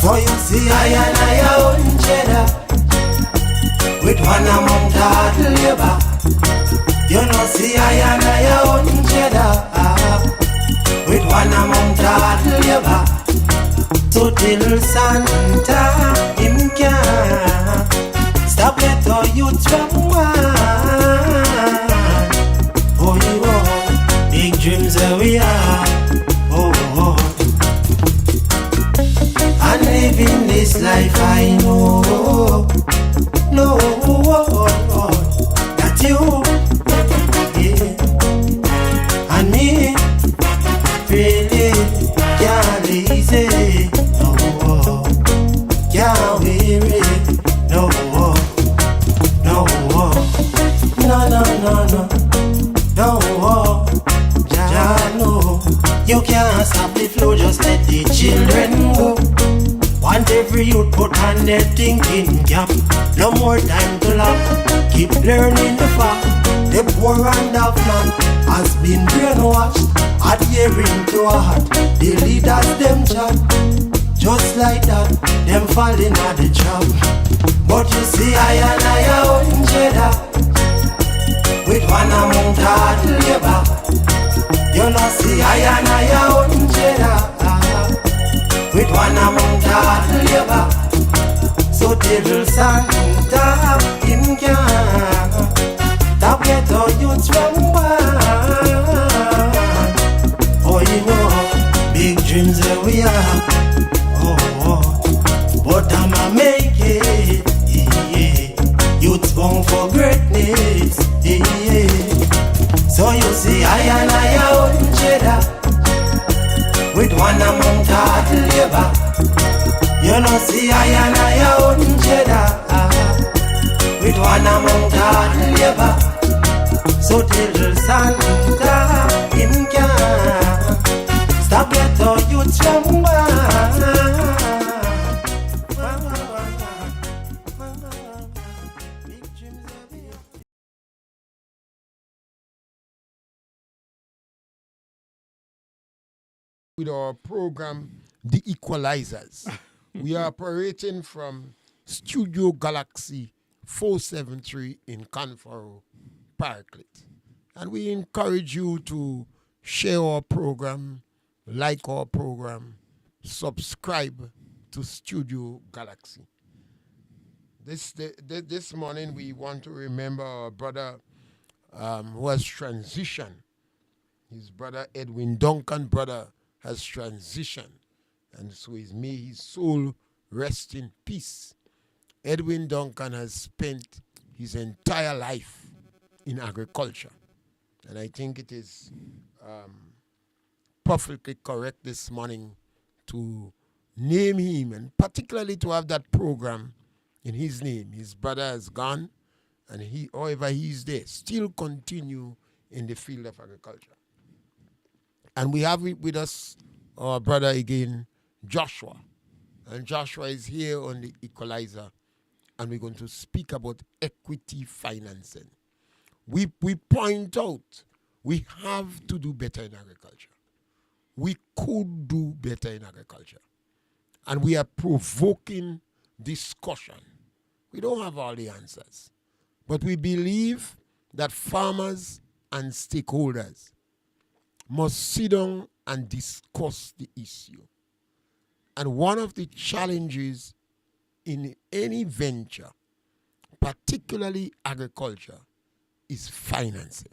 So you see I and I own cheddar with one amount of hard labor. You know see I and I own cheddar with one amount of hard labor. So till Santa him can stop get our youth from one. Oh you are big dreams that we are. Oh. And living this life I know, no, that you, yeah, and me really can't easy, no, can't weary, no, Jah know, you can't stop the flow, just let the children go. Want every youth put on their thinking cap. No more time to laugh. Keep learning the fact. The poor and the flat has been brainwashed, adhering to a heart. The leaders them chat, just like that, them falling at the trap. But you see I and I own cheddar with one amount of hard labor. You know see I and I own cheddar with one amount of hard labor. So till Santa him can stop get our youths from one. Oh you know, big dreams that we have. Oh, but I'ma make it, yeah. Youths born for greatness, yeah. So you see I and I own cheddar with one amount of hard labor. You know see I and I own cheddar with one amount of hard labor. So till Santa him can stop get our youths from one. With our program, The Equalizers. We are operating from Studio Galaxy 473 in Confero, Paraclet. And we encourage you to share our program, like our program, subscribe to Studio Galaxy. This morning we want to remember our brother who has transitioned. His brother Edwin Duncan, brother, has transitioned, and so may his soul rest in peace. Edwin Duncan has spent his entire life in agriculture, and I think it is perfectly correct this morning to name him, and particularly to have that program in his name. His brother has gone, and he, however he is there, still continue in the field of agriculture. And we have with us our brother again, Joshua. And Joshua is here on the Equalizer. And we're going to speak about equity financing. We point out we have to do better in agriculture. We could do better in agriculture. And we are provoking discussion. We don't have all the answers. But we believe that farmers and stakeholders must sit down and discuss the issue. And one of the challenges in any venture, particularly agriculture, is financing.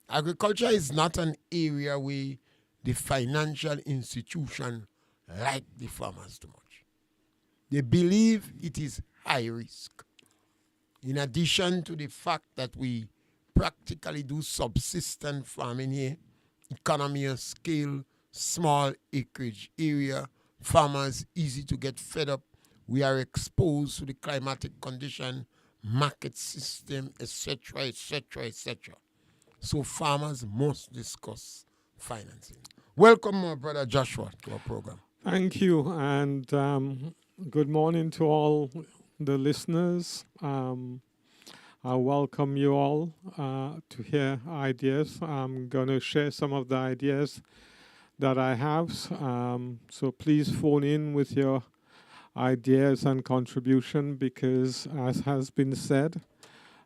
Agriculture is not an area where the financial institution like the farmers too much. They believe it is high risk. In addition to the fact that we practically do subsistence farming here, economy of scale, small acreage area, farmers easy to get fed up. We are exposed to the climatic condition, market system, etc., etc., etc. So farmers must discuss financing. Welcome, my brother Joshua, to our program. Thank you, and good morning to all the listeners. I welcome you all to hear ideas. I'm going to share some of the ideas that I have. So please phone in with your ideas and contribution, because as has been said,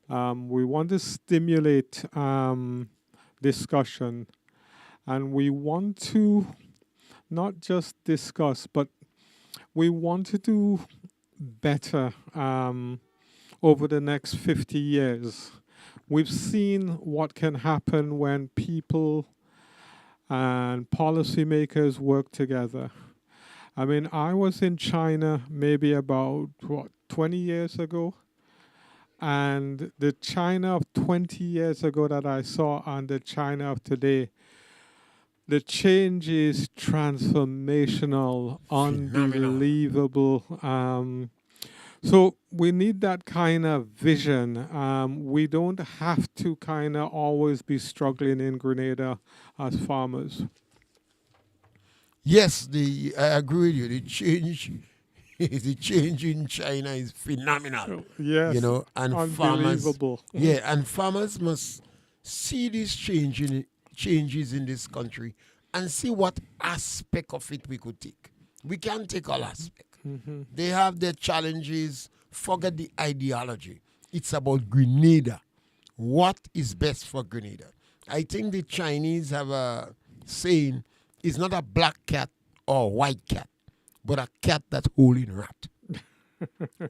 we want to stimulate discussion, and we want to not just discuss, but we want to do better over the next 50 years. We've seen what can happen when people and policymakers work together. I mean, I was in China maybe about, 20 years ago. And the China of 20 years ago that I saw and the China of today, the change is transformational, unbelievable. So we need that kind of vision. We don't have to kind of always be struggling in Grenada as farmers. Yes, I agree with you. The change in China is phenomenal. Yes, You know, and farmers, unbelievable. and farmers must see these changes in this country and see what aspect of it we could take. We can't take all aspect. They have their challenges. Forget the ideology. It's about Grenada. What is best for Grenada? I think the Chinese have a saying, it's not a black cat or a white cat, but a cat that's holding rat.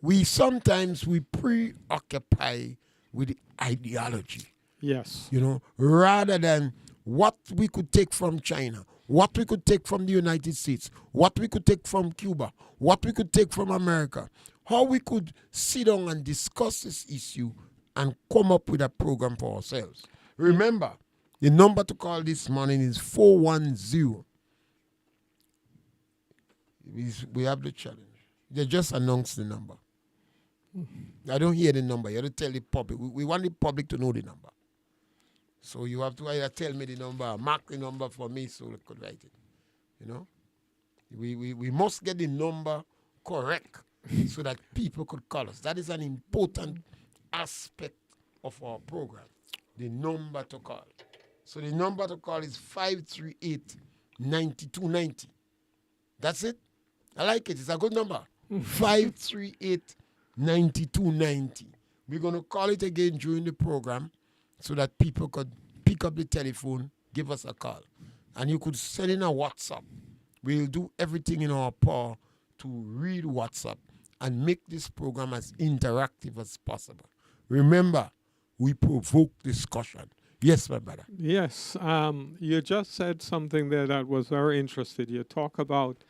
We sometimes preoccupy with the ideology, Yes. you know, rather than what we could take from China, what we could take from the United States, what we could take from Cuba, what we could take from America, how we could sit down and discuss this issue and come up with a program for ourselves. Remember, the number to call this morning is 410. We have the challenge. They just announced the number. I don't hear the number. You have to tell the public. We want the public to know the number. So you have to either tell me the number or mark the number for me so I could write it. You know? We must get the number correct so that people could call us. That is an important aspect of our program. The number to call. So the number to call is 538-9290. That's it. I like it. It's a good number. 538-9290. We're going to call it again during the program so that people could pick up the telephone, give us a call. And you could send in a WhatsApp. We'll do everything in our power to read WhatsApp and make this program as interactive as possible. Remember, we provoke discussion. Yes, my brother. Yes. You just said something there that was very interesting. You talk about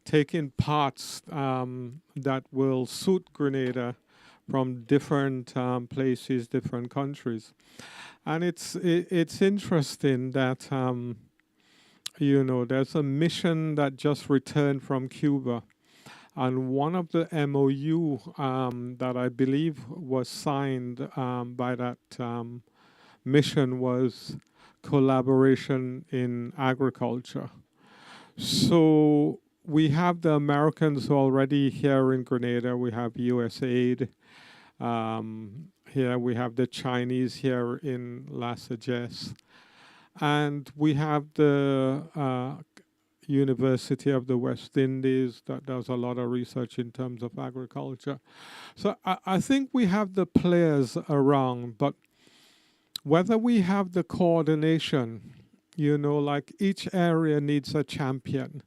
taking parts that will suit Grenada from different places, different countries. And it's interesting that, there's a mission that just returned from Cuba. And one of the MOU that I believe was signed by that mission was collaboration in agriculture. So we have the Americans already here in Grenada. We have USAID. Here we have the Chinese here in La Sagesse. And we have the University of the West Indies that does a lot of research in terms of agriculture. So I think we have the players around, but whether we have the coordination, like each area needs a champion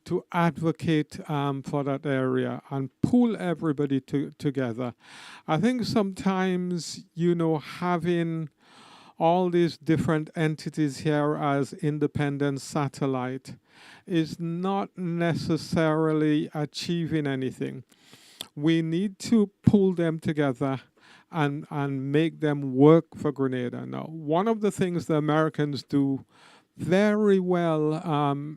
to advocate for that area and pull everybody together. I think sometimes, having all these different entities here as independent satellite is not necessarily achieving anything. We need to pull them together and make them work for Grenada. Now, one of the things the Americans do very well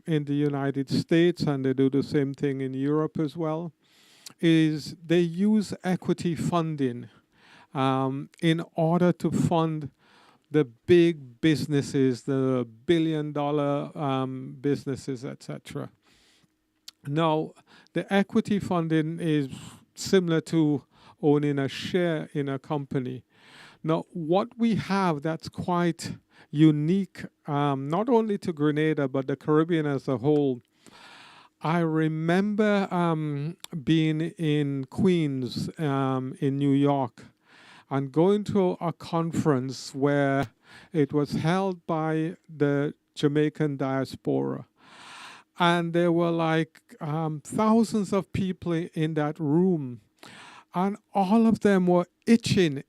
in the United States, and they do the same thing in Europe as well, is they use equity funding in order to fund the big businesses, the billion-dollar businesses, etc. Now, the equity funding is similar to owning a share in a company. Now, what we have that's quite unique, not only to Grenada, but the Caribbean as a whole. I remember being in Queens, in New York, and going to a conference where it was held by the Jamaican diaspora. And there were like thousands of people in that room. And all of them were itching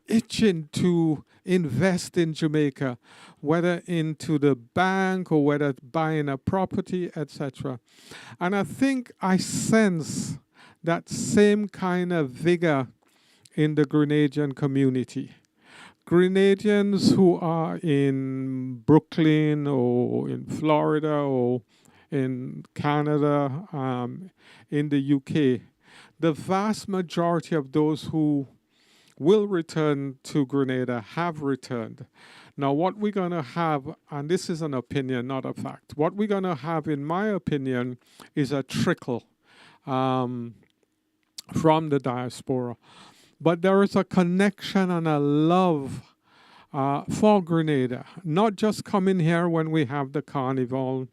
to invest in Jamaica, whether into the bank or whether buying a property, etc. And I think I sense that same kind of vigor in the Grenadian community. Grenadians who are in Brooklyn or in Florida or in Canada, in the UK, the vast majority of those who will return to Grenada have returned. Now, what we're going to have, and this is an opinion, not a fact, what we're going to have, in my opinion, is a trickle from the diaspora. But there is a connection and a love for Grenada, not just coming here when we have the carnival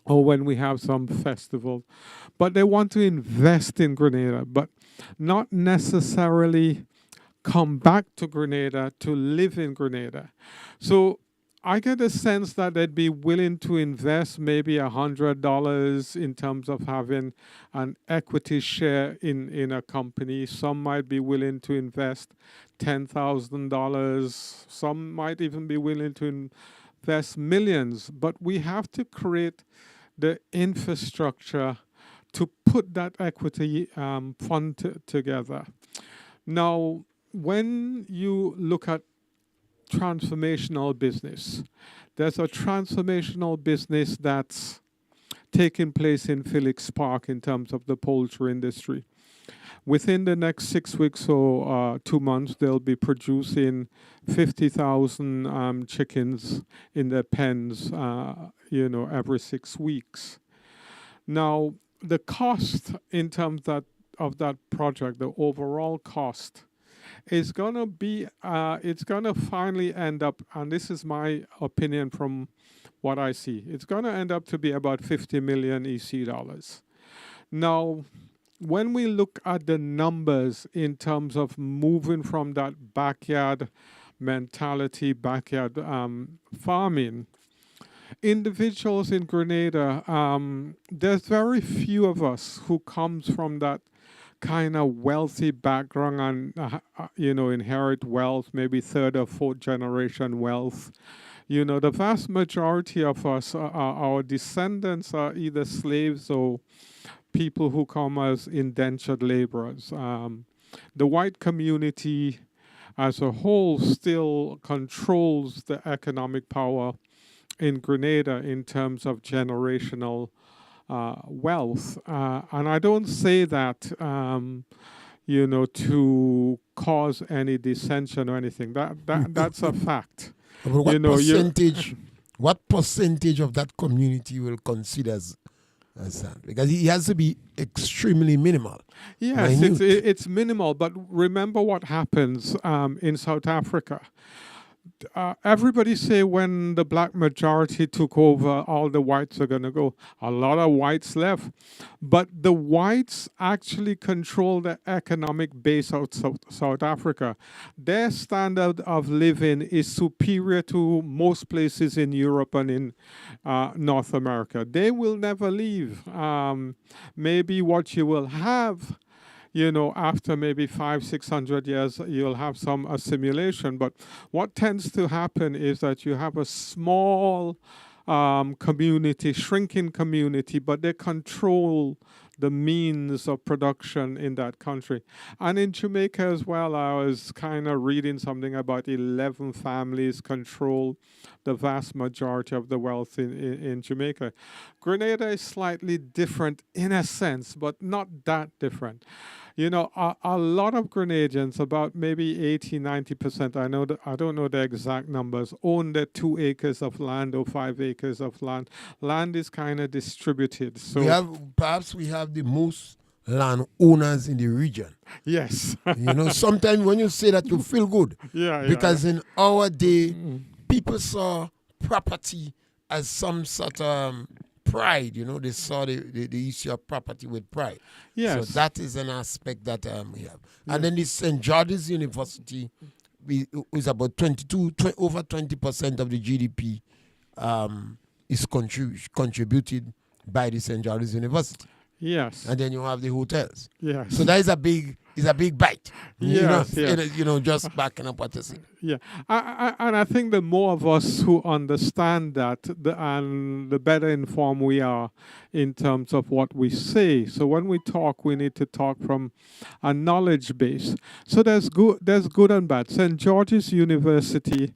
or when we have some festival, but they want to invest in Grenada, but not necessarily come back to Grenada to live in Grenada. So I get a sense that they'd be willing to invest maybe $100 in terms of having an equity share in a company. Some might be willing to invest $10,000. Some might even be willing to invest millions. But we have to create the infrastructure to put that equity fund together. Now, when you look at transformational business, there's a transformational business that's taking place in Felix Park in terms of the poultry industry. Within the next 6 weeks or 2 months, they'll be producing 50,000 chickens in their pens, every 6 weeks. Now, the cost in terms of that project, the overall cost, is going to be, it's going to finally end up, and this is my opinion from what I see, it's going to end up to be about 50 million EC dollars. Now, when we look at the numbers in terms of moving from that backyard mentality, backyard farming, individuals in Grenada, there's very few of us who comes from that kind of wealthy background and, inherit wealth, maybe third or fourth generation wealth. The vast majority of us, our descendants are either slaves or people who come as indentured laborers. The white community as a whole still controls the economic power in Grenada in terms of generational wealth. And I don't say that, to cause any dissension or anything. That's a fact. But what percentage of that community will consider as that? Because it has to be extremely minimal. Yes, it's minimal. But remember what happens in South Africa. Everybody say when the black majority took over, all the whites are going to go. A lot of whites left. But the whites actually control the economic base of South Africa. Their standard of living is superior to most places in Europe and in North America. They will never leave. Maybe what you will have, after maybe 500-600 years, you'll have some assimilation. But what tends to happen is that you have a small community, shrinking community, but they control the means of production in that country. And in Jamaica as well, I was kind of reading something about 11 families control the vast majority of the wealth in Jamaica. Grenada is slightly different in a sense, but not that different. A lot of Grenadians, about maybe 80-90%, I don't know the exact numbers, own the 2 acres of land or 5 acres of land. Land is kind of distributed. So perhaps we have the most land owners in the region. Yes. Sometimes when you say that, you feel good. Yeah. Because in our day, people saw property as some sort of pride. They saw the issue of property with pride. Yes. So that is an aspect that we have. Yeah. And then the St. George's University is about over 20% of the GDP is contributed by the St. George's University. Yes. And then you have the hotels. Yes. So that is a big bite. Yes, Just backing up what you say. Yeah, and I think the more of us who understand that, the better informed we are in terms of what we say. So when we talk, we need to talk from a knowledge base. So there's good and bad. St. George's University,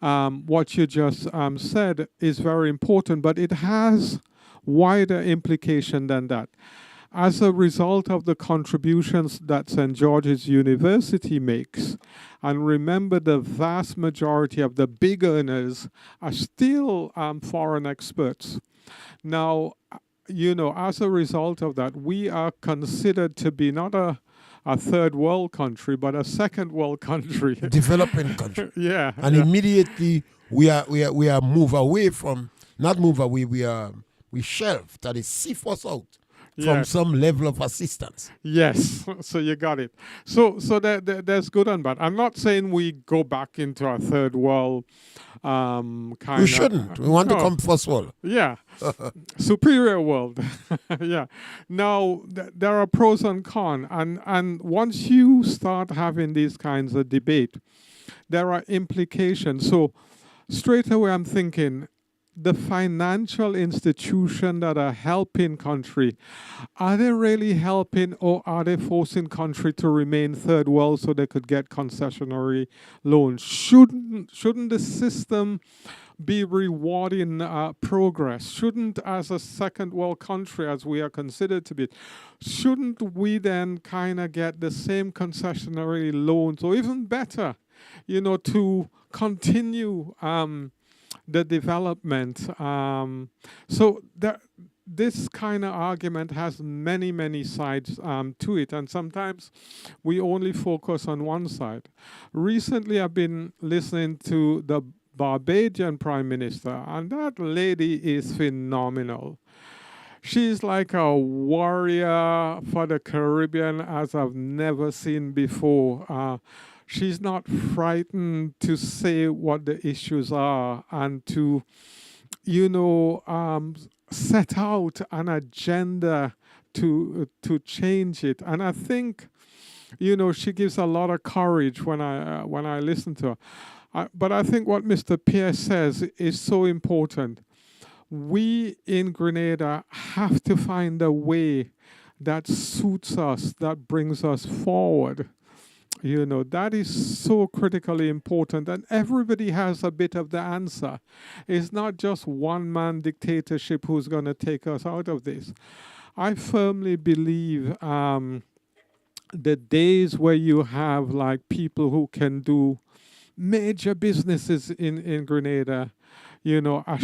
what you just said is very important, but it has wider implication than that. As a result of the contributions that St. George's University makes, and remember the vast majority of the big earners are still foreign experts. Now, as a result of that, we are considered to be not a third world country, but a second world country. Developing country. Yeah. And immediately we are move away from, not move away, we shelf, that is sift us out from some level of assistance. Yes, so you got it. So there's good and bad. I'm not saying we go back into a third world kind of... We shouldn't. We want to come first world. Yeah. Superior world. Yeah. Now, there are pros and cons. And once you start having these kinds of debate, there are implications. So straight away I'm thinking, the financial institutions that are helping country, are they really helping, or are they forcing country to remain third world so they could get concessionary loans? Shouldn't the system be rewarding progress? Shouldn't, as a second world country, as we are considered to be, shouldn't we then kind of get the same concessionary loans, or even better, to continue the development? So this kind of argument has many, many sides to it, and sometimes we only focus on one side. Recently, I've been listening to the Barbadian Prime Minister, and that lady is phenomenal. She's like a warrior for the Caribbean as I've never seen before. She's not frightened to say what the issues are and to, set out an agenda to change it. And I think, she gives a lot of courage when I listen to her. But I think what Mr. Pierre says is so important. We in Grenada have to find a way that suits us, that brings us forward. That is so critically important, and everybody has a bit of the answer. It's not just one-man dictatorship who's going to take us out of this. I firmly believe the days where you have like people who can do major businesses in Grenada, are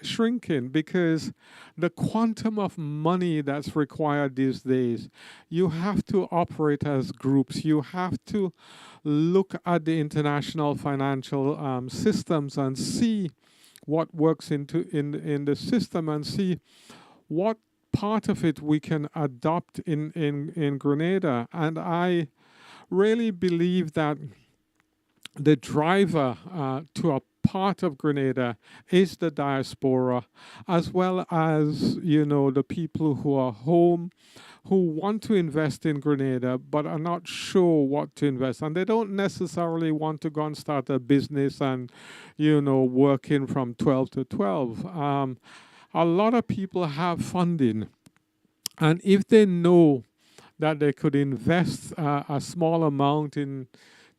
shrinking because the quantum of money that's required these days, you have to operate as groups. You have to look at the international financial systems and see what works in the system and see what part of it we can adopt in Grenada. And I really believe that the driver to a part of Grenada is the diaspora, as well as, the people who are home, who want to invest in Grenada, but are not sure what to invest. And they don't necessarily want to go and start a business and, working from 12 to 12. A lot of people have funding. And if they know that they could invest a small amount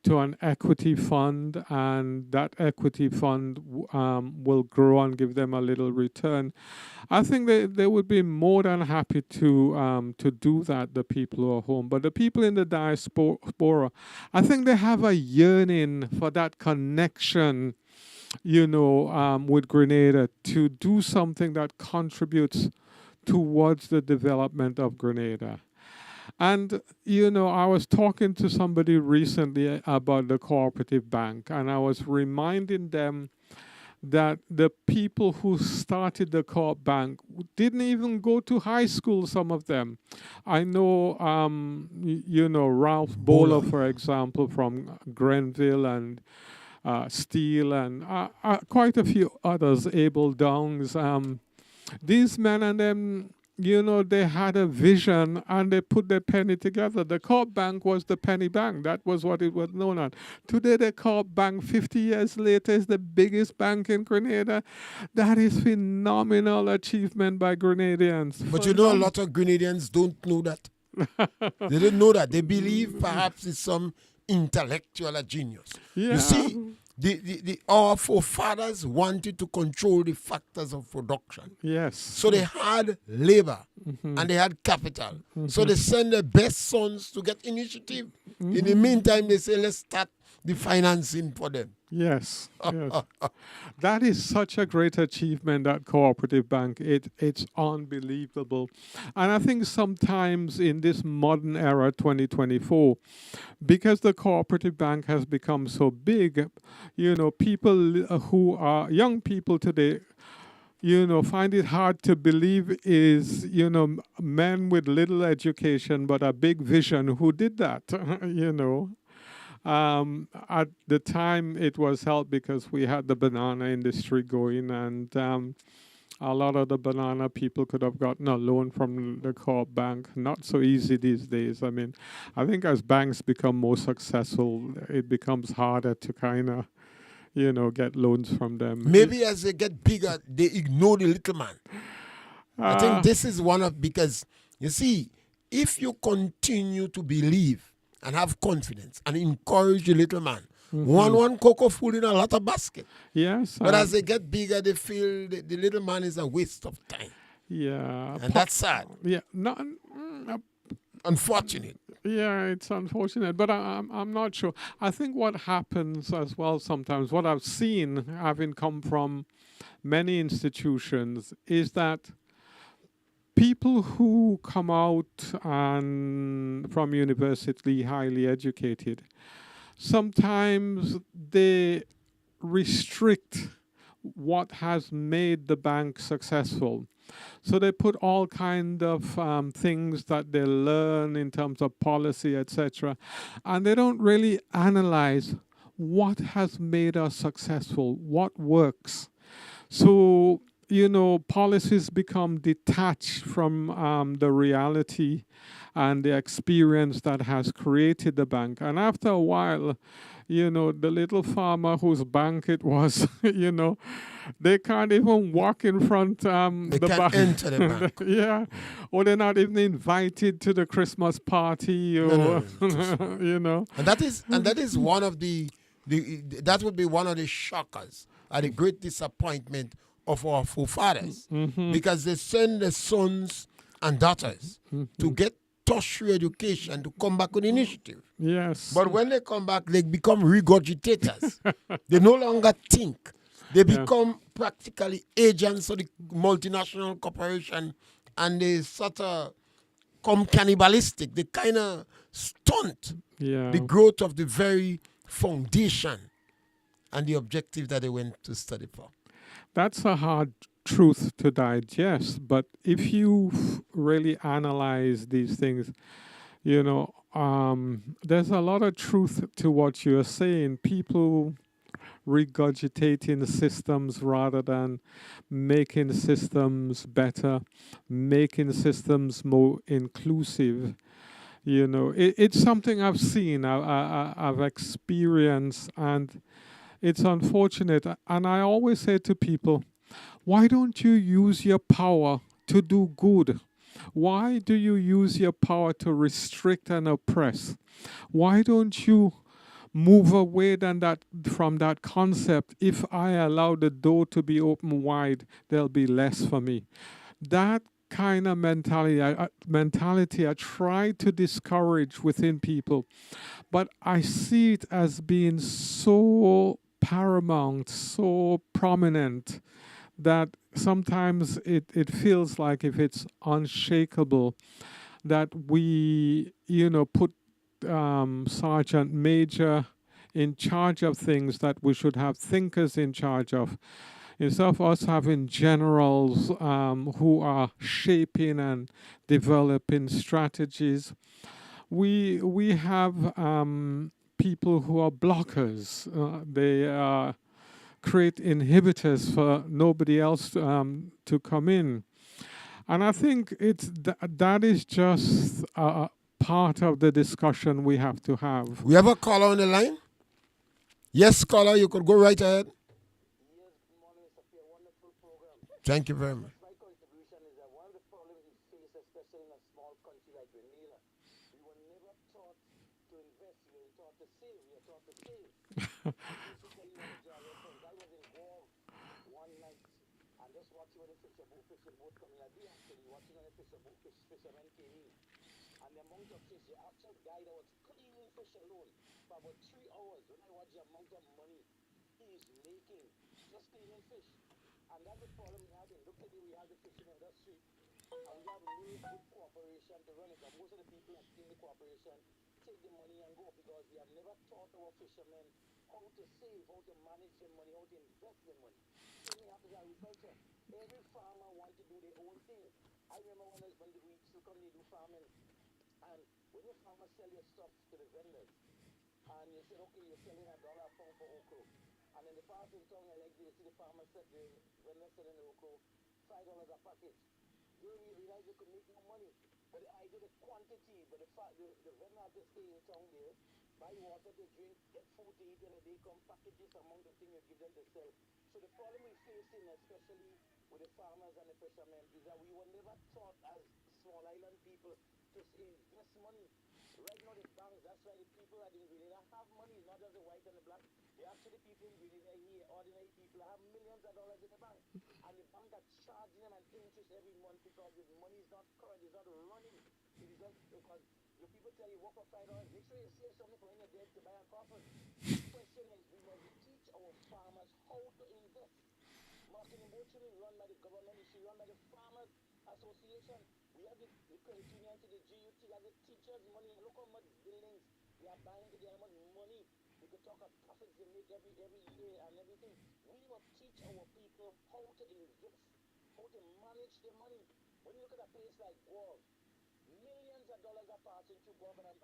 to an equity fund, and that equity fund will grow and give them a little return, I think they would be more than happy to do that, the people who are home. But the people in the diaspora, I think they have a yearning for that connection, with Grenada, to do something that contributes towards the development of Grenada. And, I was talking to somebody recently about the cooperative bank, and I was reminding them that the people who started the co-op bank didn't even go to high school, some of them. I know, Ralph Bowler, Bowler. for example, from Grenville, and Steele, and quite a few others, Abel Downs. These men and them, they had a vision and they put their penny together. The Co-op Bank was the penny bank. That was what it was known as. Today, the Co-op Bank, 50 years later, is the biggest bank in Grenada. That is phenomenal achievement by Grenadians. But a lot of Grenadians don't know that. They don't know that. They believe perhaps it's some intellectual genius. Yeah. You see, our forefathers wanted to control the factors of production. Yes. So they had labor and they had capital. So they send their best sons to get initiative. In the meantime, they say, let's start the financing for them. Yes, yes. That is such a great achievement, that cooperative bank. It's unbelievable. And I think sometimes in this modern era, 2024, because the cooperative bank has become so big, people who are young people today, find it hard to believe is, men with little education but a big vision who did that, At the time, it was helped because we had the banana industry going, and a lot of the banana people could have gotten a loan from the Co-op Bank. Not so easy these days. I mean, I think as banks become more successful, it becomes harder to kind of, get loans from them. Maybe as they get bigger, they ignore the little man. I think this is because, you see, if you continue to believe and have confidence and encourage the little man, one cocoa full in a lot of basket. Yes. But as they get bigger, they feel the little man is a waste of time. Yeah. And that's sad. Yeah. Unfortunate. Yeah, it's unfortunate, but I'm not sure. I think what happens as well sometimes, what I've seen, having come from many institutions, is that people who come out and from university highly educated, sometimes they restrict what has made the bank successful. So they put all kind of things that they learn in terms of policy, etc. And they don't really analyze what has made us successful, what works. So, policies become detached from the reality and the experience that has created the bank. And after a while, the little farmer whose bank it was, they can't even walk in front They the can't bank. enter the bank. Yeah, or they're not even invited to the Christmas party, or No. And that is one of that would be one of the shockers and the great disappointment of our forefathers, because they send their sons and daughters to get tertiary education to come back with initiative. Yes. But when they come back, they become regurgitators. They no longer think. They become practically agents of the multinational corporation, and they sort of come cannibalistic. They kind of stunt the growth of the very foundation and the objective that they went to study for. That's a hard truth to digest, but if you really analyze these things, there's a lot of truth to what you're saying. People regurgitating systems rather than making systems better, making systems more inclusive. It's something I've seen, I've experienced, and it's unfortunate. And I always say to people, why don't you use your power to do good? Why do you use your power to restrict and oppress? Why don't you move away from that concept? If I allow the door to be open wide, there'll be less for me. That kind of mentality I try to discourage within people, but I see it as being so paramount, so prominent, that sometimes it feels like if it's unshakable, that we, put sergeant major in charge of things that we should have thinkers in charge of. Instead of us having generals who are shaping and developing strategies, we have people who are blockers. They create inhibitors for nobody else to come in. And I think that is just part of the discussion we have to have. We have a caller on the line? Yes, caller, you could go right ahead. Yes, good morning, Mr. Pierre. Wonderful program. Thank you very much. My contribution is that one of the problems we face, especially in a small country like Grenada, we were never taught to invest. We were taught to save. We were taught to save. Basically, I was involved one night and just watching when the fishing boat coming. I did actually watching when the fishermen came in. And the amount of fish, the actual guy that was cleaning fish alone for about 3 hours, when I watch the amount of money he is making just cleaning fish. And that's the problem we have in locally. We have the fishing industry, and we have really good cooperation to run it. But most of the people that in the cooperation take the money and go because we have never taught our fishermen how to save, how to manage their money, how to invest their money. Same thing happens in agriculture. Every farmer wants to do their own thing. I remember when the weeks to come, they do farming. And when the farmers sell your stuff to the vendors, and you say, okay, you're selling $1 a pound for okra. And in the past in town, like you see the farmers said, the vendors selling the okra, $5 a package. They realized they could make no money. But I did a quantity, but the vendor had to stay in town there, buy water to drink, get food to eat, and they come package this amount of things you give them to sell. So the problem we're facing, especially with the farmers and the fishermen, is that we were never taught as small island people to invest money. Right now, the banks, that's why the people that in Grenada have money, not just the white and the black. They actually people in Grenada here, ordinary people, have millions of dollars in the bank. And the bank are charging them an interest every month because the money is not current, it's not running. It is just because the people tell you, work for $5, make sure you save something for when you're dead to buy a coffin. The question is, we must teach our farmers how to invest. Marketing board should be run by the government, it should be run by the Farmers Association. We have the credit union to the GUT, we have the teachers' money. Look how much buildings they are buying today, how much money. We could talk of profits they make every year and everything. We must teach our people how to invest, how to manage their money. When you look at a place like Guam, millions of dollars are passing through Guam on a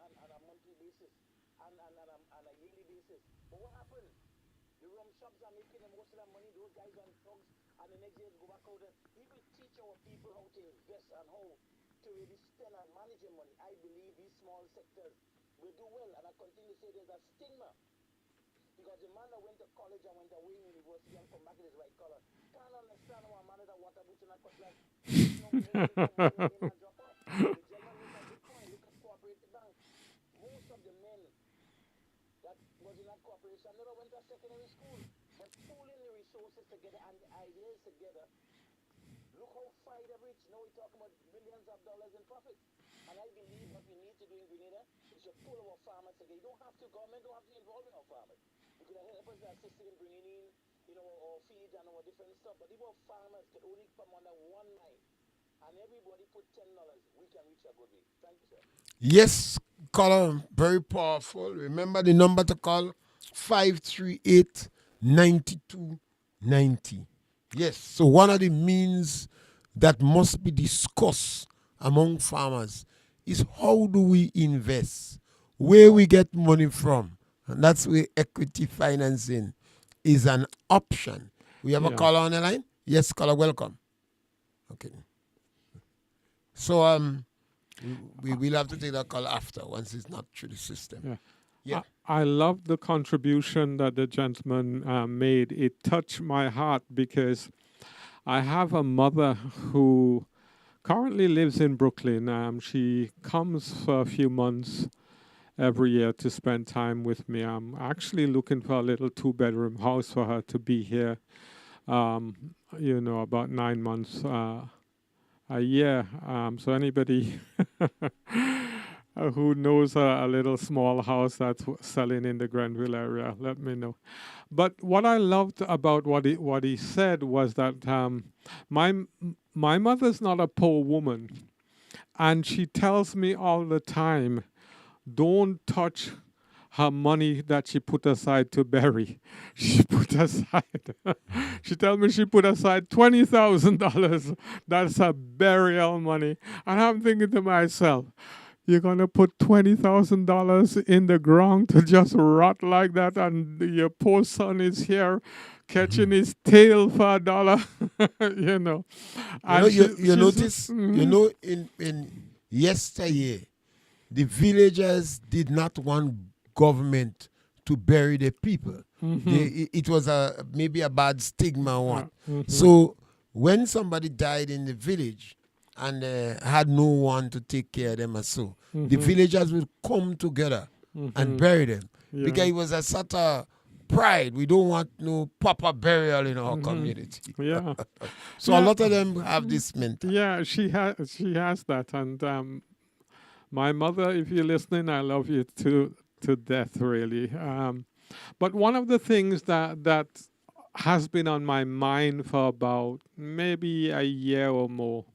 monthly basis and a yearly basis. But what happened? The rum shops are making the most of their money, those guys on drugs, and the next year go back out there. We will teach our people how to invest and how to really spend and manage your money. I believe these small sectors will do well, and I continue to say there's a stigma. Because the man that went to college and went away in university and come back in his white collar can't understand how a man with a water boots and a cutlass no money and drop off. The gentleman look at Bitcoin, look at cooperative bank. Most of the men that was in that corporation never went to secondary school, but pooling the resources together and the ideas together. Look how far they've reached. Now we're talking about millions of dollars in profit. And I believe what we need to do in Grenada is to pull our farmers together. You don't have to, government don't have to involve in our farmers. You could help us assist in bringing in, our feed and our different stuff. But if our farmers could only come under one line and everybody put $10, we can reach a good way. Thank you, sir. Yes, caller, very powerful. Remember the number to call, 538-9290. Yes, so one of the means that must be discussed among farmers is how do we invest, where we get money from. And that's where equity financing is an option. We have a caller on the line? Yes, caller, welcome. Okay. So we will have to take that call after, once it's not through the system. Yeah. I love the contribution that the gentleman made. It touched my heart because I have a mother who currently lives in Brooklyn. She comes for a few months every year to spend time with me. I'm actually looking for a little 2-bedroom house for her to be here, about 9 months a year. So anybody who knows a little small house that's selling in the Grenville area, let me know. But what I loved about what he said was that my mother's not a poor woman, And she tells me all the time, don't touch her money that she put aside to bury. She put aside, she tells me she put aside $20,000. That's her burial money. And I'm thinking to myself, you're going to put $20,000 in the ground to just rot like that, and your poor son is here catching his tail for $1, you know. And You notice, in yesteryear, the villagers did not want government to bury the people. It was maybe a bad stigma one. So when somebody died in the village and had no one to take care of them and so, the villagers would come together and bury them. Because it was a sort of pride. We don't want no proper burial in our community. Yeah. So a lot of them have this mentality. Yeah, she has that. And my mother, if you're listening, I love you to death, really. But one of the things that has been on my mind for about maybe a year or more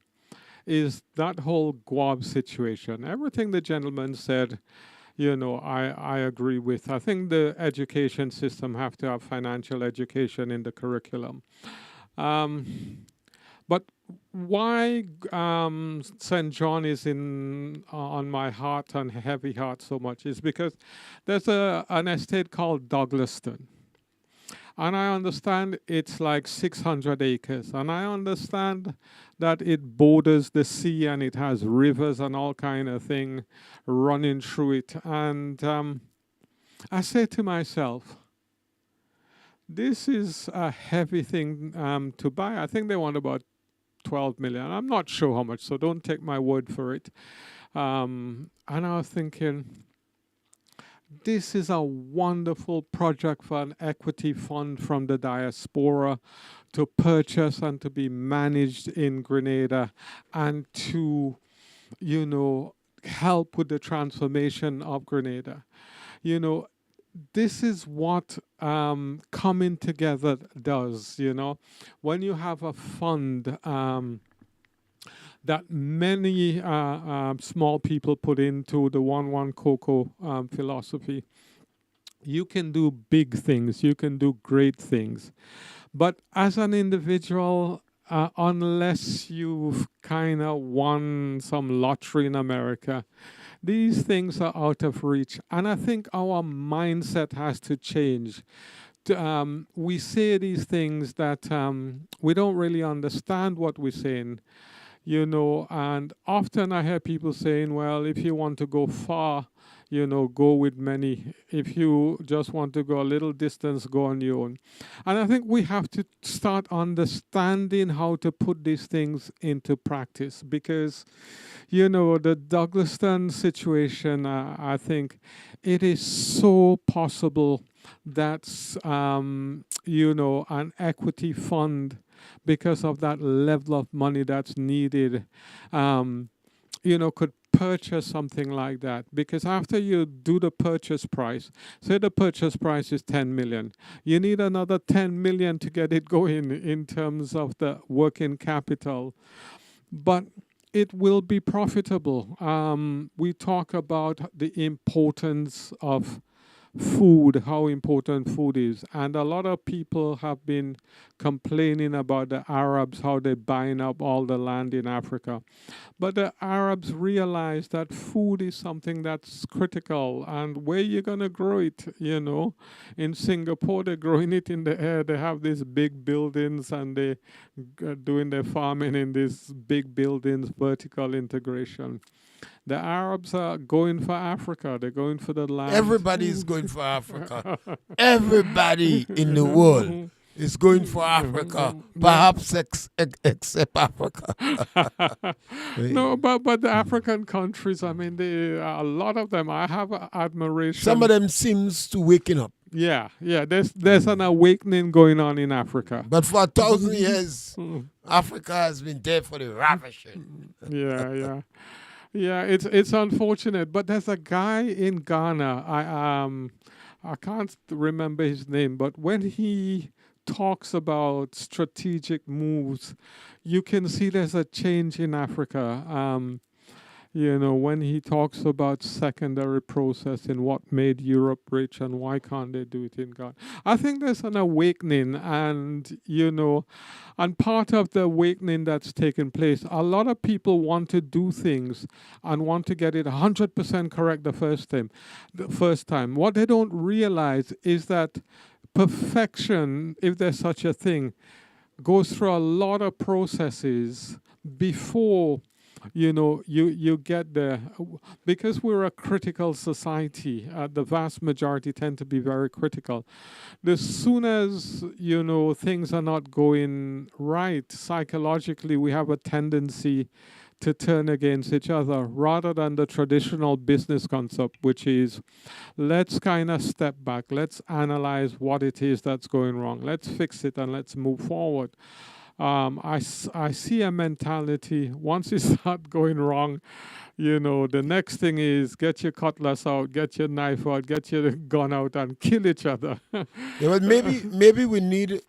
is that whole Guam situation. Everything the gentleman said, you know, I agree with. I think the education system have to have financial education in the curriculum. But why St. John is on my heart and heavy heart so much is because there's an estate called Douglaston. And I understand it's like 600 acres. And I understand that it borders the sea and it has rivers and all kind of thing running through it. And I say to myself, this is a heavy thing to buy. I think they want about 12 million. I'm not sure how much, so don't take my word for it. And I was thinking, this is a wonderful project for an equity fund from the diaspora to purchase and to be managed in Grenada and to, you know, help with the transformation of Grenada. You know, this is what coming together does, you know. When you have a fund that many small people put into the 1-1 cocoa philosophy, you can do big things, you can do great things. But as an individual, unless you've kind of won some lottery in America, these things are out of reach. And I think our mindset has to change. We say these things that we don't really understand what we're saying. You know, and often I hear people saying, well, if you want to go far, you know, go with many. If you just want to go a little distance, go on your own. And I think we have to start understanding how to put these things into practice because, you know, the Douglaston situation, I think it is so possible that, you know, an equity fund, because of that level of money that's needed, you know, could purchase something like that. Because after you do the purchase price, say the purchase price is 10 million, you need another 10 million to get it going in terms of the working capital. But it will be profitable. We talk about the importance of food, how important food is. And a lot of people have been complaining about the Arabs, how they're buying up all the land in Africa. But the Arabs realize that food is something that's critical. And where you're going to grow it, you know. In Singapore, they're growing it in the air. They have these big buildings and they're doing their farming in these big buildings, vertical integration. The Arabs are going for Africa. They're going for the land. Everybody is going for Africa. Everybody in the world is going for Africa. Perhaps except Africa. No, but the African countries, I mean, a lot of them, I have admiration. Some of them seems to waking up. Yeah. There's an awakening going on in Africa. But for 1,000 years, Africa has been there for the ravishing. Yeah. Yeah, it's unfortunate, but there's a guy in Ghana. I can't remember his name, but when he talks about strategic moves, you can see there's a change in Africa. You know, when he talks about secondary processing, what made Europe rich and why can't they do it in God? I think there's an awakening, and, you know, and part of the awakening that's taken place, a lot of people want to do things and want to get it 100% correct the first time. What they don't realize is that perfection, if there's such a thing, goes through a lot of processes before you get there, because we're a critical society. The vast majority tend to be very critical. As soon as things are not going right psychologically, we have a tendency to turn against each other rather than the traditional business concept, which is let's kind of step back, let's analyze what it is that's going wrong, let's fix it, and let's move forward. I see a mentality, once you start going wrong, the next thing is get your cutlass out, get your knife out, get your gun out, and kill each other. Yeah, but maybe we need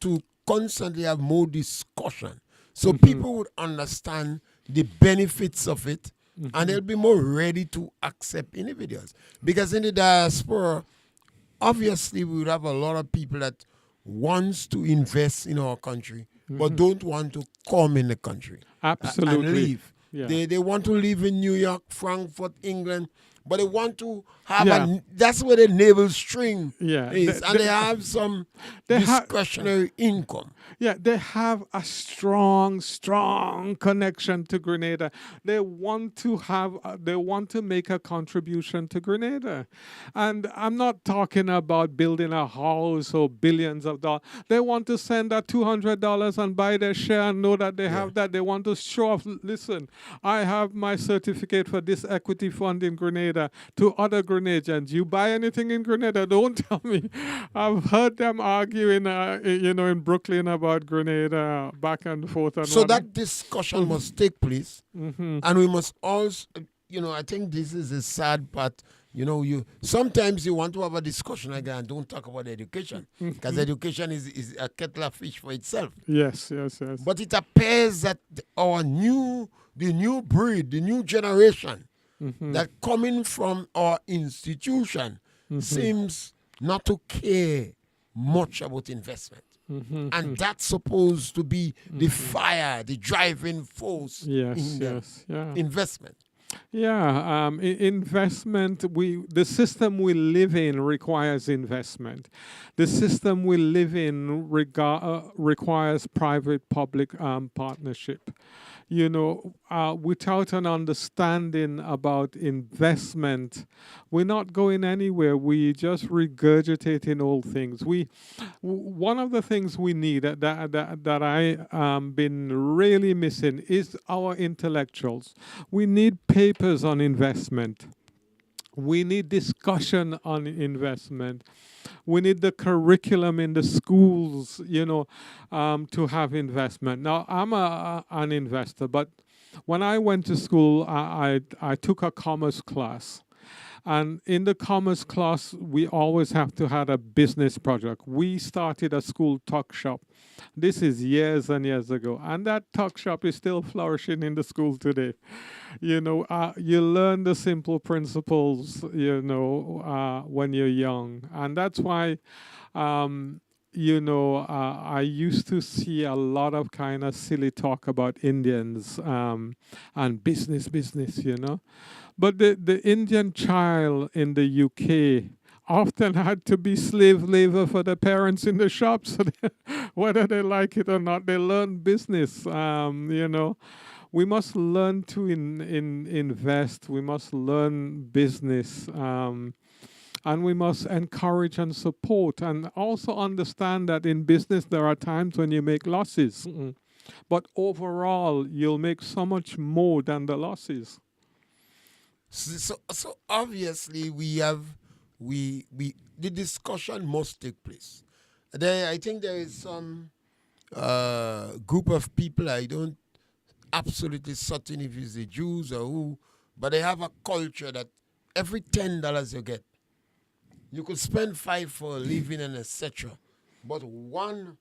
to constantly have more discussion so people would understand the benefits of it, and they'll be more ready to accept individuals. Because in the diaspora, obviously we would have a lot of people that wants to invest in our country, but don't want to come in the country. Absolutely. And live. Yeah. They want to live in New York, Frankfurt, England, but they want to have that's where the navel string is, and they have some discretionary income. Yeah, they have a strong connection to Grenada. They want to make a contribution to Grenada. And I'm not talking about building a house or billions of dollars. They want to send that $200 and buy their share and know that they have that. They want to show off, listen, I have my certificate for this equity fund in Grenada to other Grenadians. You buy anything in Grenada, don't tell me. I've heard them arguing, in Brooklyn about Grenada back and forth. And so that discussion must take place, and we must also, I think this is a sad part. Sometimes you want to have a discussion again and don't talk about education, because education is a kettle of fish for itself. Yes. But it appears that the new breed, the new generation that coming from our institution seems not to care much about investment. And that's supposed to be the fire, the driving force in the investment. Yeah, investment. The system we live in requires investment. The system we live in requires private-public partnership. Without an understanding about investment, we're not going anywhere. We just regurgitating old things. One of the things we need that I been really missing is our intellectuals. We need papers on investment. We need discussion on investment. We need the curriculum in the schools, to have investment. Now, I'm an investor, but when I went to school, I took a commerce class. And in the commerce class, we always have to have a business project. We started a school tuck shop. This is years and years ago. And that tuck shop is still flourishing in the school today. You learn the simple principles, when you're young. And that's why, I used to see a lot of kind of silly talk about Indians and business, But the Indian child in the UK often had to be slave labor for the parents in the shops. Whether they like it or not, they learn business, We must learn to invest. We must learn business. And we must encourage and support, and also understand that in business there are times when you make losses. But overall, you'll make so much more than the losses. So obviously the discussion must take place. I think there is some group of people, I don't absolutely certain if it's the Jews or who, but they have a culture that every $10 you get, you could spend 5 for living and etc. But 1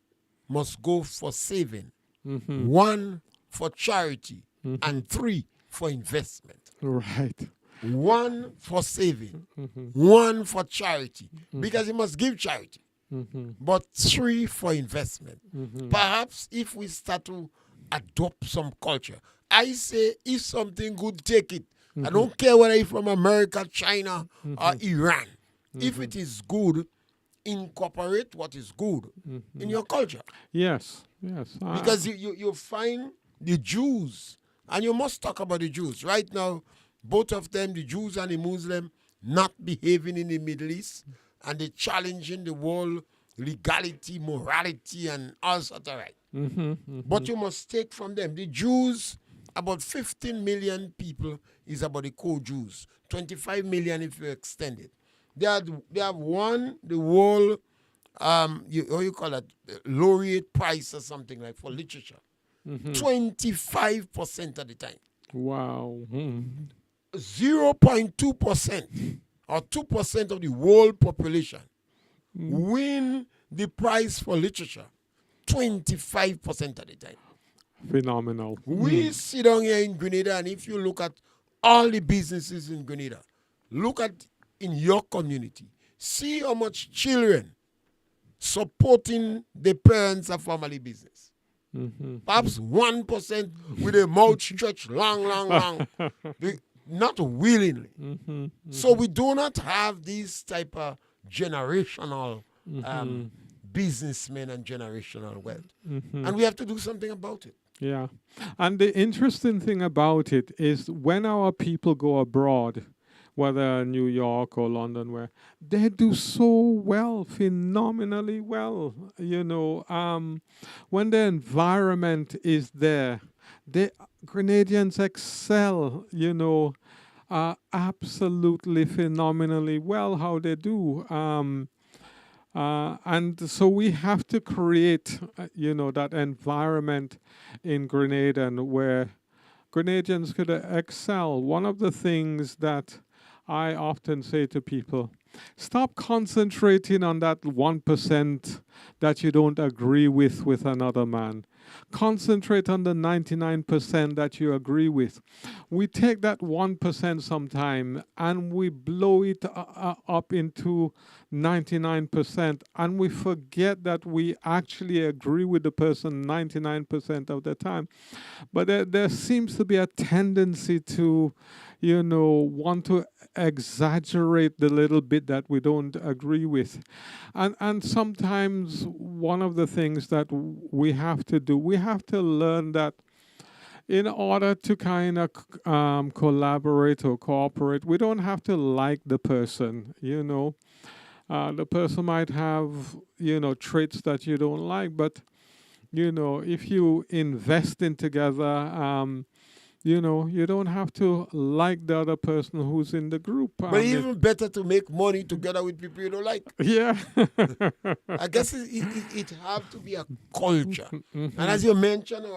must go for saving, 1 for charity, and 3 for investment. Right. one for saving, one for charity, because he must give charity, but 3 for investment. Perhaps if we start to adopt some culture, I say if something good, take it. I don't care whether it's from America, China, or Iran. If it is good, incorporate what is good in your culture. Yes. Yes. Because you find the Jews, and you must talk about the Jews. Right now, both of them, the Jews and the Muslim, not behaving in the Middle East, and they challenging the world legality, morality, and all sorts of right. But you must take from them. The Jews, about 15 million people is about the core Jews. 25 million if you extend it. They have won the world, how you call it, laureate prize or something like for literature. 25% of the time. Wow. 0.2% or 2% of the world population win the prize for literature 25% of the time. Phenomenal. We sit down here in Grenada, and if you look at all the businesses in Grenada, look at in your community, see how much children supporting the parents of family business. Perhaps 1% with a mouth stretched long. Not willingly. So we do not have this type of generational businessmen and generational wealth. And we have to do something about it. Yeah. And the interesting thing about it is when our people go abroad, whether New York or London, where they do so well, phenomenally well, when the environment is there, the Grenadians excel, absolutely phenomenally well how they do. And so we have to create, that environment in Grenada where Grenadians could excel. One of the things that I often say to people, stop concentrating on that 1% that you don't agree with another man. Concentrate on the 99% that you agree with. We take that 1% sometime and we blow it up into 99%, and we forget that we actually agree with the person 99% of the time. But there seems to be a tendency to want to exaggerate the little bit that we don't agree with. And sometimes one of the things that we have to do, we have to learn that in order to kind of collaborate or cooperate, we don't have to like the person, The person might have, traits that you don't like, but, if you invest in together, you don't have to like the other person who's in the group. But even better to make money together with people you don't like. Yeah. I guess it have to be a culture. And as you mentioned,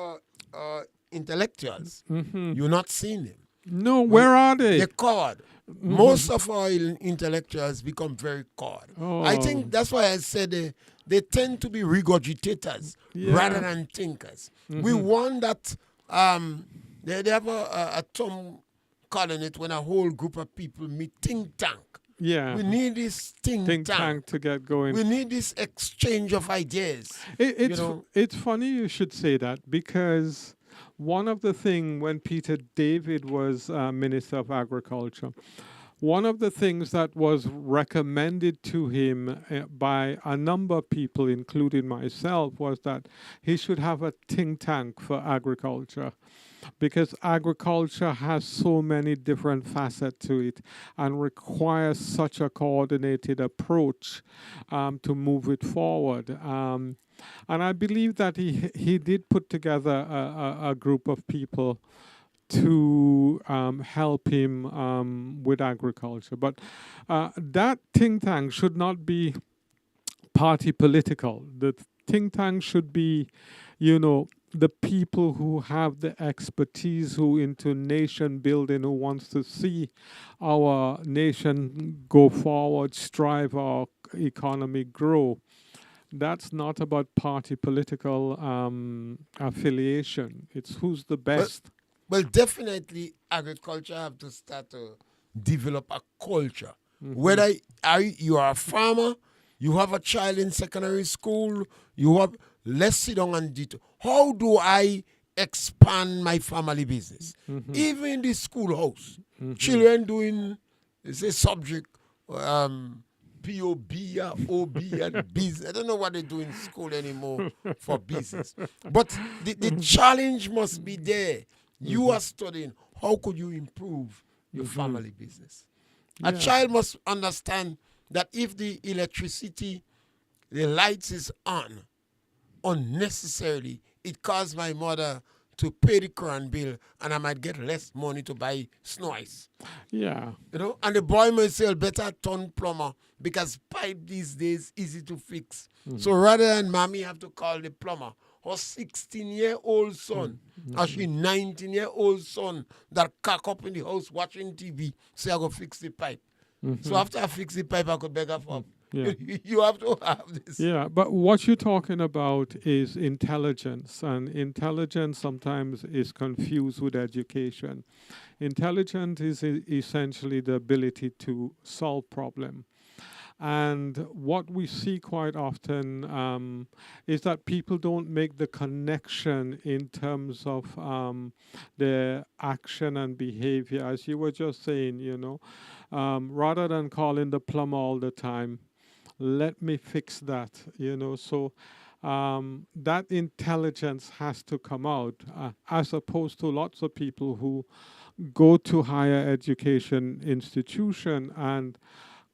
intellectuals, you're not seeing them. No, where are they? They're cowed. Most of our intellectuals become very cowed. I think that's why I said they tend to be regurgitators rather than thinkers. We want that... They have a term calling it when a whole group of people meet, think tank. Yeah. We need this think tank to get going. We need this exchange of ideas. It's funny you should say that, because one of the things when Peter David was Minister of Agriculture, one of the things that was recommended to him by a number of people, including myself, was that he should have a think tank for agriculture, because agriculture has so many different facets to it and requires such a coordinated approach to move it forward. And I believe that he did put together a group of people to help him with agriculture. But that think tank should not be party political. The think tank should be, the people who have the expertise, who into nation building, who wants to see our nation go forward, strive our economy grow. That's not about party political affiliation. It's who's the best. Well, definitely agriculture have to start to develop a culture. Whether you are a farmer, you have a child in secondary school, you have, let's sit down and how do I expand my family business? Even in the schoolhouse, children doing, say, subject, POB or OB and business. I don't know what they do in school anymore for business. But the challenge must be there. You are studying. How could you improve your family business? A child must understand that if the electricity, the lights is on unnecessarily, it caused my mother to pay the current bill and I might get less money to buy snow ice. Yeah. You know, and the boy may say, better turn plumber because pipe these days easy to fix. So rather than mommy have to call the plumber, her 16-year-old son, or she 19-year-old son that cock up in the house watching TV, say I go fix the pipe. So after I fix the pipe, I could beg her for. Yeah. You have to have this. Yeah, but what you're talking about is intelligence, and intelligence sometimes is confused with education. Intelligence is essentially the ability to solve problem. And what we see quite often is that people don't make the connection in terms of their action and behavior. As you were just saying, rather than calling the plumber all the time, let me fix that, So that intelligence has to come out, as opposed to lots of people who go to higher education institution and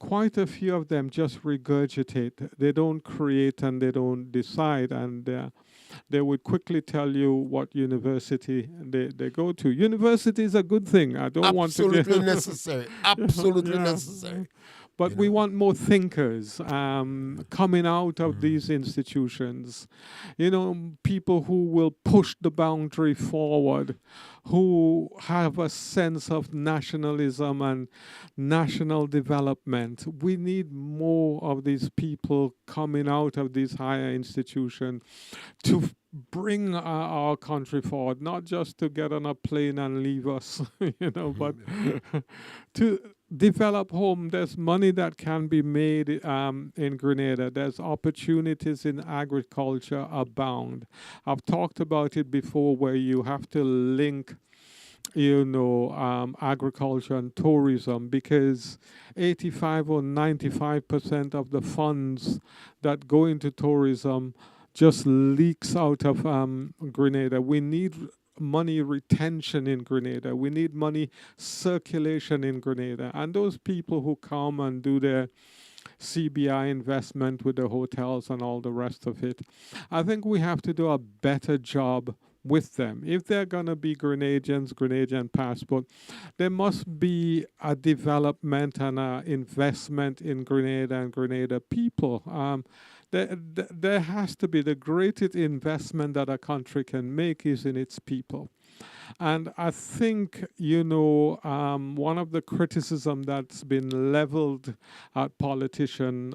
quite a few of them just regurgitate. They don't create and they don't decide, and they would quickly tell you what university they go to. University is a good thing. I don't want to Absolutely necessary. Absolutely necessary. But we want more thinkers coming out of these institutions. People who will push the boundary forward, who have a sense of nationalism and national development. We need more of these people coming out of these higher institutions to bring our country forward, not just to get on a plane and leave us, but to develop home. There's money that can be made in Grenada. There's opportunities in agriculture abound. I've talked about it before, where you have to link agriculture and tourism, because 85 or 95% of the funds that go into tourism just leaks out of Grenada. We need money retention in Grenada. We need money circulation in Grenada. And those people who come and do their CBI investment with the hotels and all the rest of it, I think we have to do a better job with them. If they're going to be Grenadian passport, there must be a development and an investment in Grenada and Grenada people. There has to be. The greatest investment that a country can make is in its people. And I think, one of the criticism that's been leveled at politicians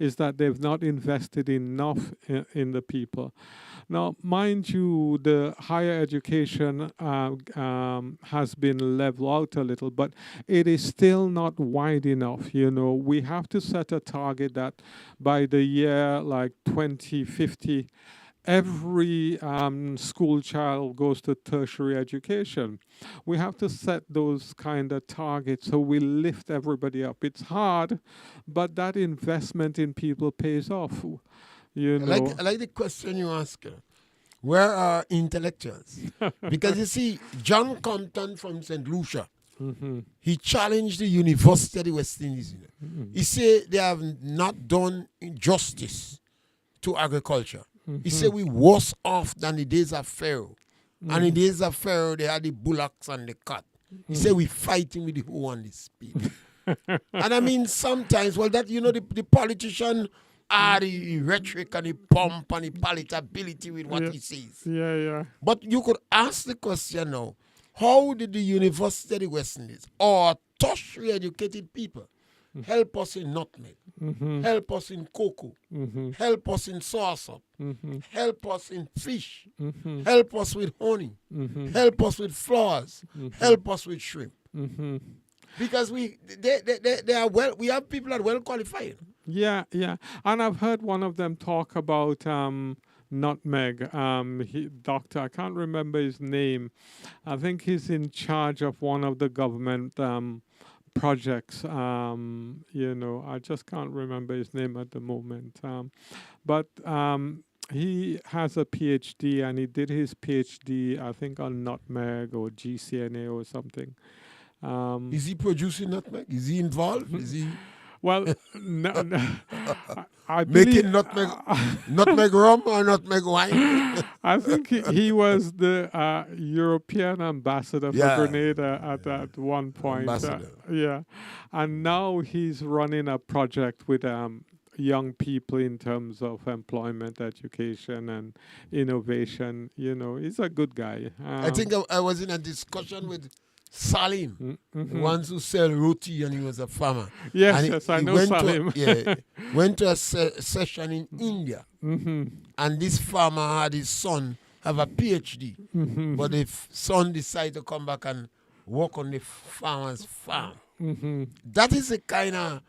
is that they've not invested enough in the people. Now, mind you, the higher education has been leveled out a little, but it is still not wide enough. We have to set a target that by the year like 2050, every school child goes to tertiary education. We have to set those kind of targets so we lift everybody up. It's hard, but that investment in people pays off. I like the question you ask. Where are intellectuals? Because you see, John Compton from St. Lucia, he challenged the University of the West Indies. He said they have not done justice to agriculture. He said we worse off than the days of Pharaoh. And in the days of Pharaoh, they had the bullocks and the cat. He said we fighting with the hoe and the spade. And I mean, sometimes, the politician are the rhetoric and the pomp and the palatability with what he says. Yeah. But you could ask the question now, how did the University of the West Indies or tertiary educated people help us in nutmeg, help us in cocoa, help us in sauce, help us in fish, help us with honey, help us with flowers, help us with shrimp. Because they are well, we have people that are well qualified. Yeah, yeah. And I've heard one of them talk about nutmeg. Doctor, I can't remember his name. I think he's in charge of one of the government projects. I just can't remember his name at the moment. But he has a PhD, and he did his PhD, I think, on nutmeg or GCNA or something. Is he producing nutmeg? Is he involved? Is he Well, no, I believe, making nutmeg rum or nutmeg wine? I think he was the European ambassador for Grenada at one point. Yeah, and now he's running a project with young people in terms of employment, education, and innovation. He's a good guy. I think I was in a discussion with Salim, the ones who sell roti, and he was a farmer. Yes, I know Salim. Went to a session in India, and this farmer had his son have a PhD, but the son decided to come back and work on the farmer's farm. That is a kind of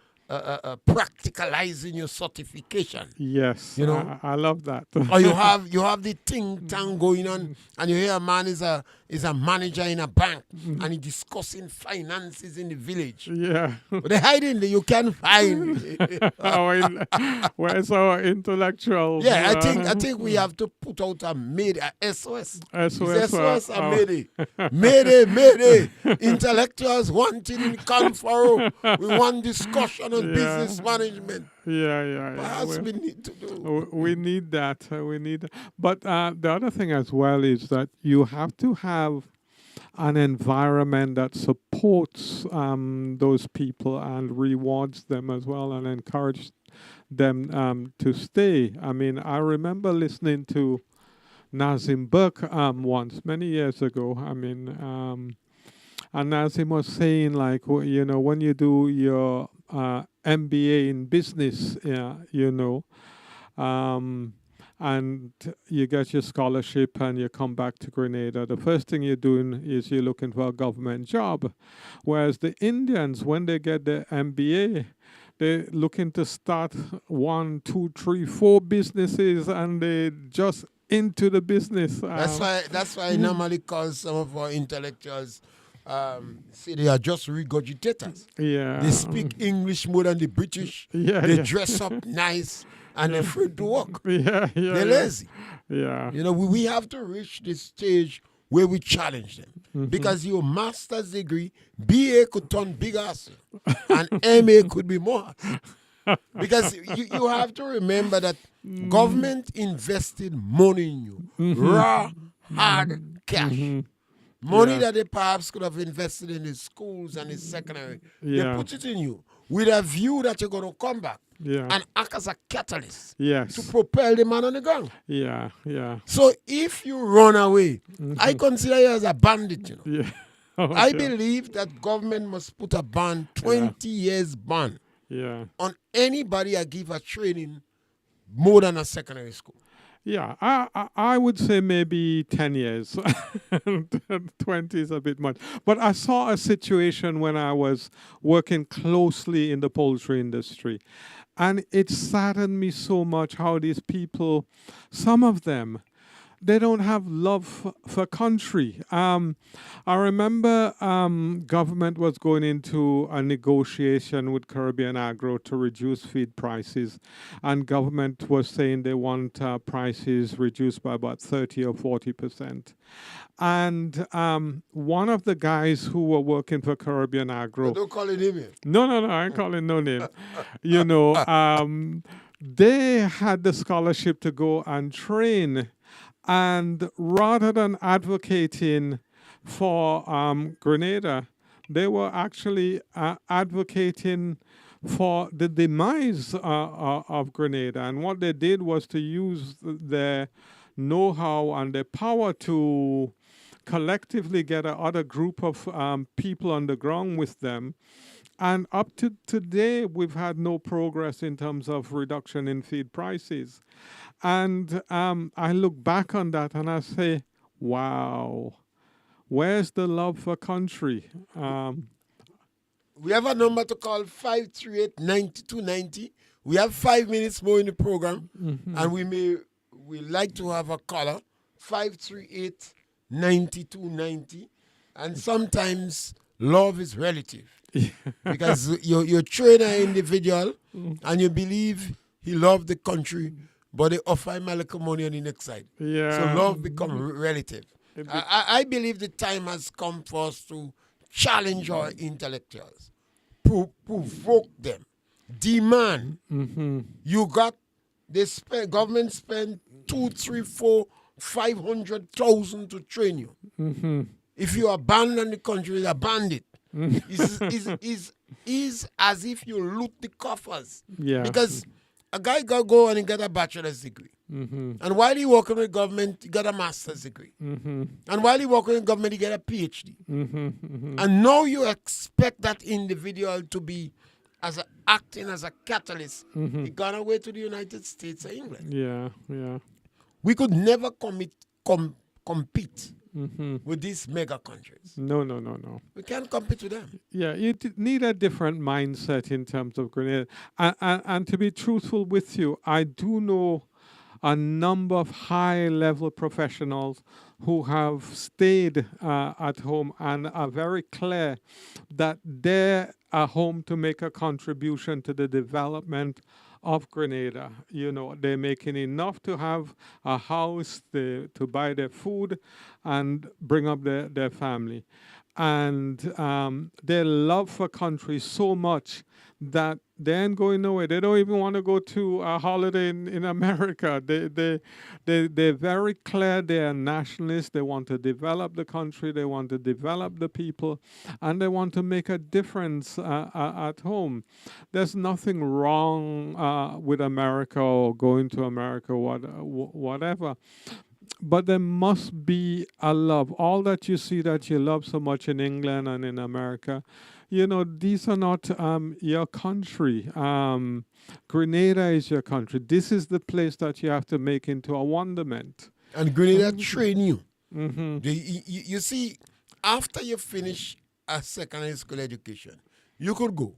practicalizing your certification. Yes, I love that. Or you have the think tank going on, and you hear a man is a manager in a bank, and he discussing finances in the village. Yeah, but they hiding you can't find. Where's our intellectual? Yeah, I think we have to put out a SOS. SOS Mayday. Intellectuals wanted in Confero. We want discussion on business management. Yeah. Perhaps we need to do. We need that. But the other thing as well is that you have to have an environment that supports those people and rewards them as well and encourages them to stay. I mean, I remember listening to Nazim Burke once, many years ago. I mean, and Nazim was saying, like, when you do your MBA in business, and you get your scholarship and you come back to Grenada, the first thing you're doing is you're looking for a government job. Whereas the Indians, when they get their MBA, they're looking to start 1, 2, 3, 4 businesses, and they just into the business. That's why I normally call some of our intellectuals say they are just regurgitators. Yeah. They speak English more than the British. They dress up nice and they're afraid to work. They're lazy. Yeah. We have to reach this stage where we challenge them. Because your master's degree, BA could turn big ass and MA could be more. Because you have to remember that government invested money in you. Raw, hard cash. Money that they perhaps could have invested in the schools and the secondary. They put it in you with a view that you're going to come back and act as a catalyst to propel the man on the ground. Yeah. So if you run away, I consider you as a bandit, I believe that government must put a ban, 20 years ban, on anybody that give a training more than a secondary school. Yeah, I would say maybe 10 years. 20 is a bit much. But I saw a situation when I was working closely in the poultry industry. And it saddened me so much how these people, some of them, they don't have love for country. I remember government was going into a negotiation with Caribbean Agro to reduce feed prices, and government was saying they want prices reduced by about 30 or 40%. And one of the guys who were working for Caribbean Agro... Don't call it name. No, I ain't calling no name. They had the scholarship to go and train. And rather than advocating for Grenada, they were actually advocating for the demise of Grenada. And what they did was to use their know-how and their power to collectively get a other group of people on the ground with them. And up to today, we've had no progress in terms of reduction in feed prices. And I look back on that and I say, wow, where's the love for country? We have a number to call 538-9290. We have 5 minutes more in the program, and we like to have a caller 538-9290. And sometimes love is relative because you train an individual and you believe he loved the country, but they offer him a little money on the next side. Yeah. So love becomes relative. I believe the time has come for us to challenge our intellectuals, provoke them, demand. You got government spend 2, 3, 4, 500,000 to train you. If you abandon the country, abandon it. It's as if you loot the coffers. Yeah. Because a guy got go and he got a bachelor's degree. And while he working with government, he got a master's degree. And while he working with government, he get a PhD. And now you expect that individual to be acting as a catalyst. He gone away to the United States or England. Yeah, yeah. We could never compete with these mega countries. No. We can't compete with them. Yeah, you need a different mindset in terms of Grenada. And to be truthful with you, I do know a number of high-level professionals who have stayed at home and are very clear that they're home to make a contribution to the development of Grenada. You know, they're making enough to have a house, to buy their food and bring up their family. And their love for country so much that they ain't going nowhere. They don't even want to go to a holiday in America. They're very clear. They are nationalists. They want to develop the country. They want to develop the people. And they want to make a difference at home. There's nothing wrong with America or going to America, whatever. But there must be a love. All that you see that you love so much in England and in America, you know, these are not your country. Grenada is your country. This is the place that you have to make into a wonderment. And Grenada train you. You see, after you finish a secondary school education, you could go.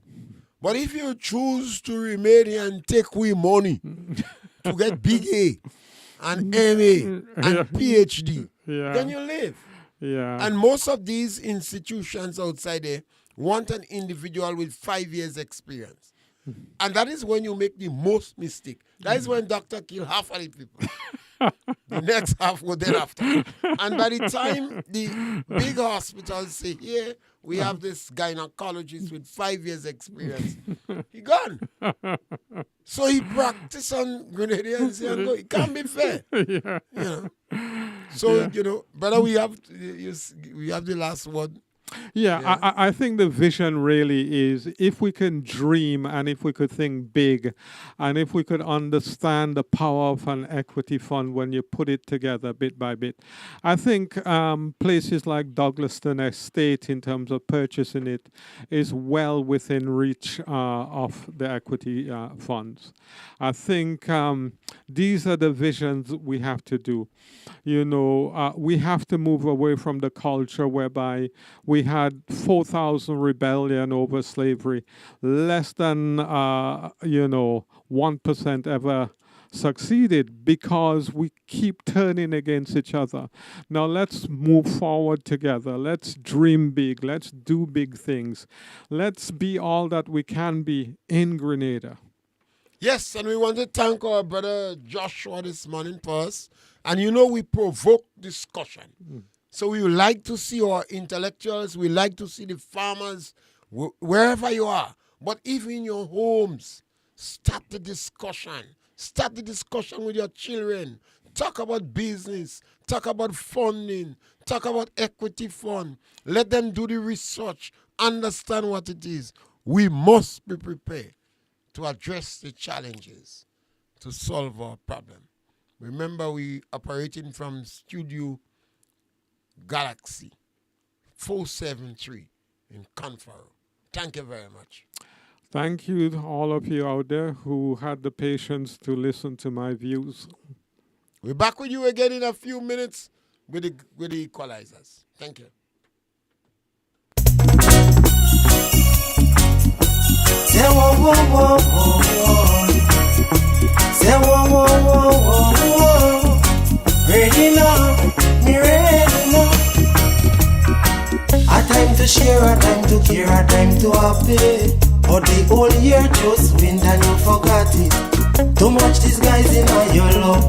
But if you choose to remain here and take away money to get big A and MA and PhD, then you live. Yeah. And most of these institutions outside there want an individual with 5 years experience. And that is when you make the most mistake. That is when doctor kill half of the people. The next half will then after. And by the time the big hospitals say, here, we have this gynecologist with 5 years experience, he gone. So he practice on Grenadians and go, it can't be fair. Yeah. You know? So, you know, brother, we have the last word. Yeah, Yeah. I think the vision really is if we can dream and if we could think big and if we could understand the power of an equity fund when you put it together bit by bit. I think places like Douglaston Estate, in terms of purchasing it, is well within reach of the equity funds. I think these are the visions we have to do. You know, we have to move away from the culture whereby we had 4,000 rebellion over slavery. Less than, 1% ever succeeded because we keep turning against each other. Now let's move forward together. Let's dream big. Let's do big things. Let's be all that we can be in Grenada. Yes, and we want to thank our brother Joshua this morning for us. And you know, we provoke discussion. So we would like to see our intellectuals, we like to see the farmers, wherever you are. But even in your homes, start the discussion. Start the discussion with your children. Talk about business. Talk about funding. Talk about equity fund. Let them do the research. Understand what it is. We must be prepared to address the challenges, to solve our problem. Remember, we operating from Studio Galaxy 473 in Confero. Thank you very much. Thank you to all of you out there who had the patience to listen to my views. We're back with you again in a few minutes with the equalizers. Thank you. Say whoa, whoa, whoa, whoa, whoa. Say whoa, whoa, whoa, whoa, whoa. Ready now, me ready now. A time to share, a time to care, a time to happy. But the whole year just went and you forgot it. Too much disguising on your love.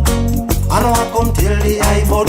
I know I come tell the eye, but